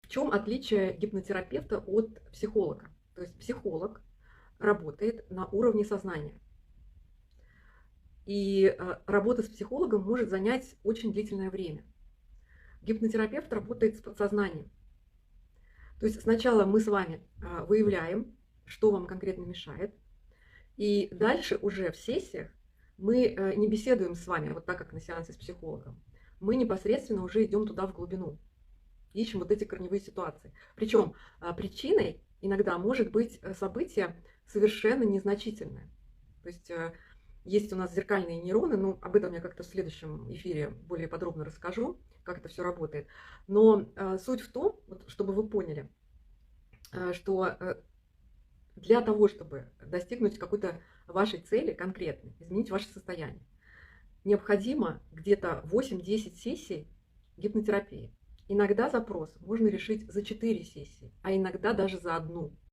В чем отличие гипнотерапевта от психолога? То есть психолог работает на уровне сознания. И работа с психологом может занять очень длительное время. Гипнотерапевт работает с подсознанием. То есть сначала мы с вами выявляем, что вам конкретно мешает, и дальше уже в сессиях мы не беседуем с вами, вот так, как на сеансе с психологом. Мы непосредственно уже идем туда в глубину, ищем вот эти корневые ситуации. Причем причиной иногда может быть событие совершенно незначительное. То есть есть у нас зеркальные нейроны, но об этом я как-то в следующем эфире более подробно расскажу, как это все работает. Но суть в том, вот, чтобы вы поняли, что для того, чтобы достигнуть какой-то вашей цели конкретной, изменить ваше состояние, необходимо где-то 8-10 сессий гипнотерапии. Иногда запрос можно решить за 4 сессии, а иногда даже за одну.